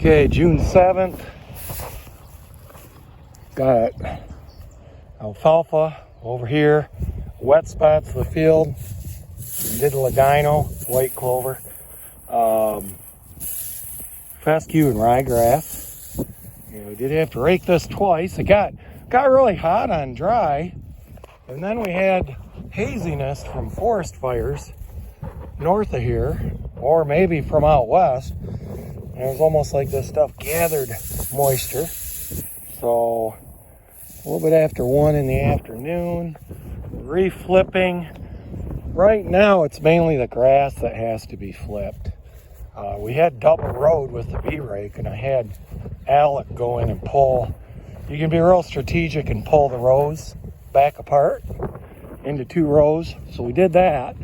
Okay, June 7th. Got alfalfa over here. Wet spots of the field. Did ladino, white clover. Fescue and ryegrass. We did have to rake this twice. It got really hot on dry. And then we had haziness from forest fires north of here, or maybe from out west. And it was almost like this stuff gathered moisture. So a little bit after 1 in the afternoon, reflipping. Right now it's mainly the grass that has to be flipped. We had double road with the V-rake, and I had Alec go in and pull. You can be real strategic and pull the rows back apart into 2 rows. So we did that.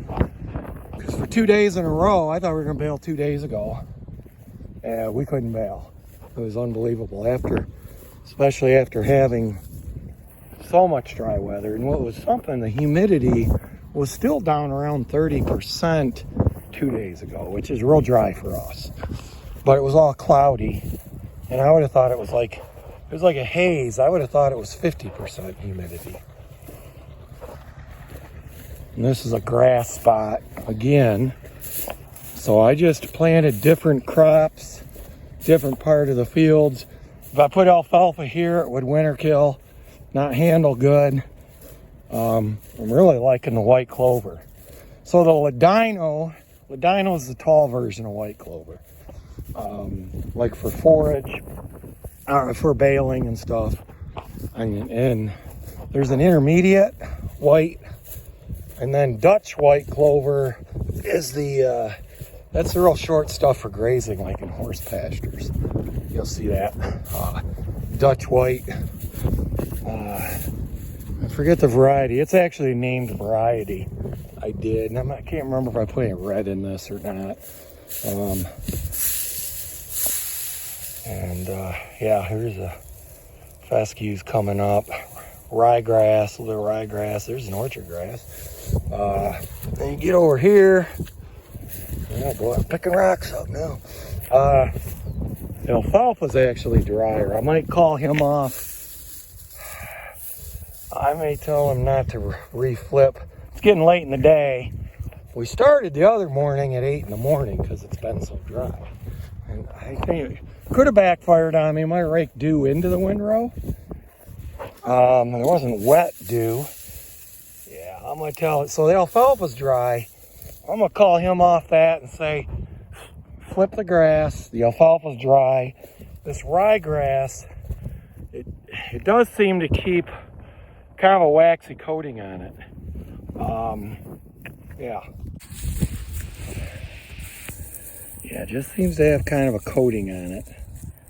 Because for 2 days in a row, I thought we were going to bail 2 days ago. And we couldn't bail. It was unbelievable. Especially after having so much dry weather. And what was something, the humidity was still down around 30% 2 days ago, which is real dry for us. But it was all cloudy. And I would have thought it was like a haze. I would have thought it was 50% humidity. And this is a grass spot again. So I just planted different crops, different part of the fields. If I put alfalfa here, it would winter kill, not handle good. I'm really liking the white clover. So the ladino is the tall version of white clover. Like for forage, for baling and stuff. And there's an intermediate white, and then Dutch white clover is that's the real short stuff for grazing, like in horse pastures. You'll see that. Dutch white. I forget the variety. It's actually a named variety. I did. And I can't remember if I put any red in this or not. Yeah, here's a fescue's coming up. Ryegrass, a little ryegrass. There's an orchard grass. Then you get over here. Yeah, boy, I'm picking rocks up now. The alfalfa's actually drier. I might call him off. I may tell him not to reflip. It's getting late in the day. We started the other morning at 8 in the morning because it's been so dry. And I think it could have backfired on me. My rake dew into the windrow. There wasn't wet dew. Yeah, I'm going to tell it. So the alfalfa's dry. I'm going to call him off that and say, flip the grass. The alfalfa's dry. This ryegrass, it does seem to keep kind of a waxy coating on it. Yeah, it just seems to have kind of a coating on it,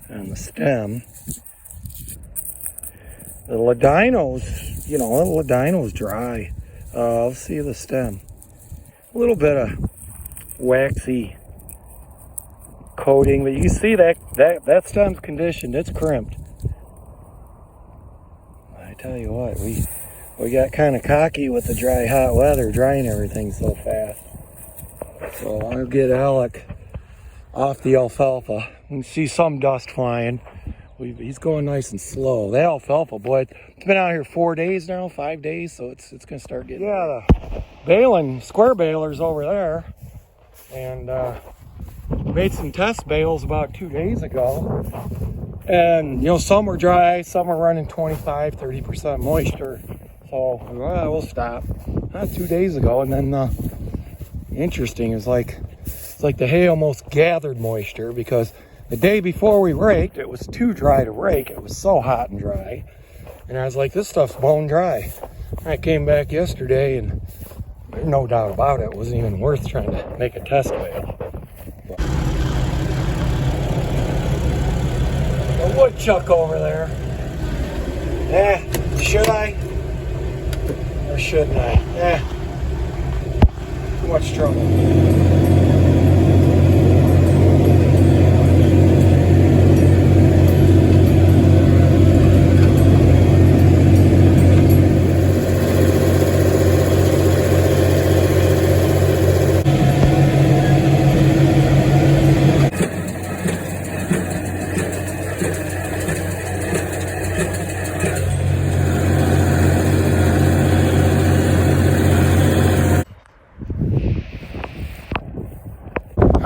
on the stem. The ladino's dry. Let's see the stem. A little bit of waxy coating, but you can see that stem's conditioned. It's crimped. I tell you what, we got kind of cocky with the dry, hot weather, drying everything so fast. So I'll get Alec off the alfalfa. You can see some dust flying. He's going nice and slow. That alfalfa, boy, it's been out here 4 days now, 5 days, so it's going to start getting... Yeah, the baling, square baler's over there. And made some test bales about 2 days ago. And, some were dry, some were running 25, 30% moisture. So, we'll stop. Not 2 days ago, and then interesting, it's like the hay almost gathered moisture, because the day before we raked, it was too dry to rake. It was so hot and dry. And I was like, this stuff's bone dry. I came back yesterday, and there's no doubt about it. It wasn't even worth trying to make a test bale. A woodchuck over there. Should I? Or shouldn't I? Too much trouble.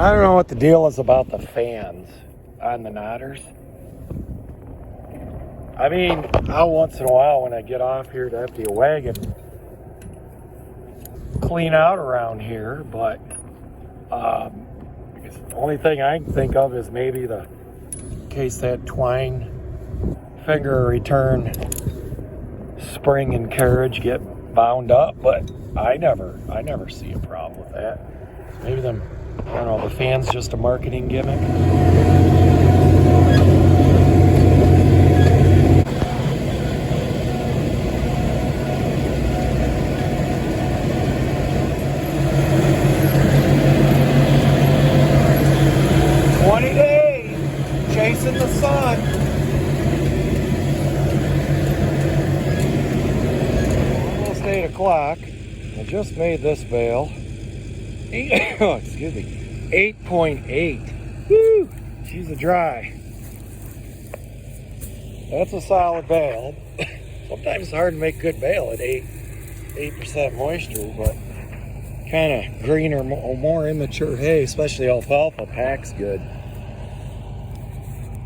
I don't know what the deal is about the fans on the knotters. I mean, I'll once in a while when I get off here to empty a wagon, clean out around here, but the only thing I can think of is maybe the case that twine finger return spring and carriage get bound up, but I never see a problem with that. Maybe them, I don't know, the fan's just a marketing gimmick. Chasing the sun. Almost 8 o'clock. I just made this bale. Excuse me. 8.8. Woo! She's a dry. That's a solid bale. Sometimes it's hard to make good bale at 8% moisture, but kind of greener, more immature hay, especially alfalfa, packs good.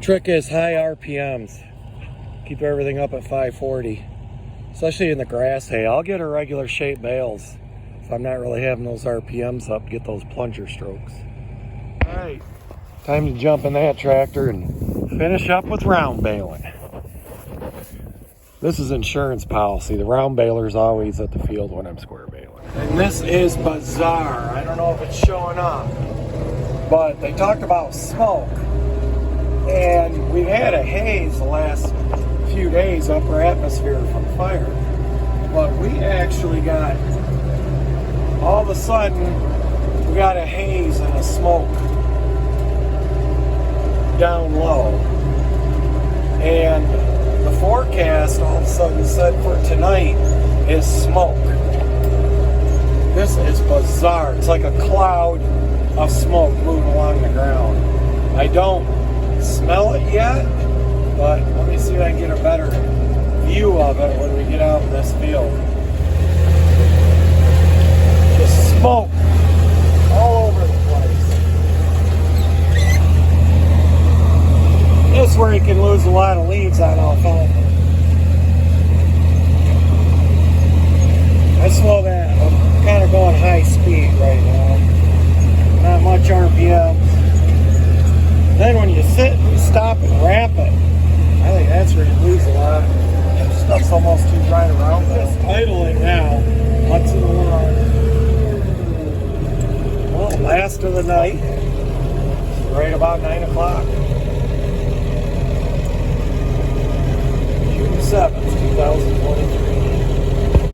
Trick is high RPMs. Keep everything up at 540, especially in the grass hay. I'll get irregular shaped bales if I'm not really having those RPMs up to get those plunger strokes. All right, time to jump in that tractor and finish up with round baling. This is insurance policy. The round baler's always at the field when I'm square baling. And this is bizarre. I don't know if it's showing up, but they talked about smoke. And we've had a haze the last few days, upper atmosphere from fire. But we actually got, all of a sudden, we got a haze and a smoke down low. And the forecast all of a sudden said for tonight is smoke. This is bizarre. It's like a cloud of smoke moving along the ground. I don't smell it yet, but let me see if I can get a better view of it when we get out in this field. Just smoke all over the place. This is where you can lose a lot of leaves on alfalfa. I slow that. I'm kind of going high speed right now. Not much RPM. Then when you sit and stop and wrap it, I think that's where you lose a lot. Stuff's almost too dry to round. Just idling now. Lots of the lawn. Well, last of the night. Right about 9 o'clock.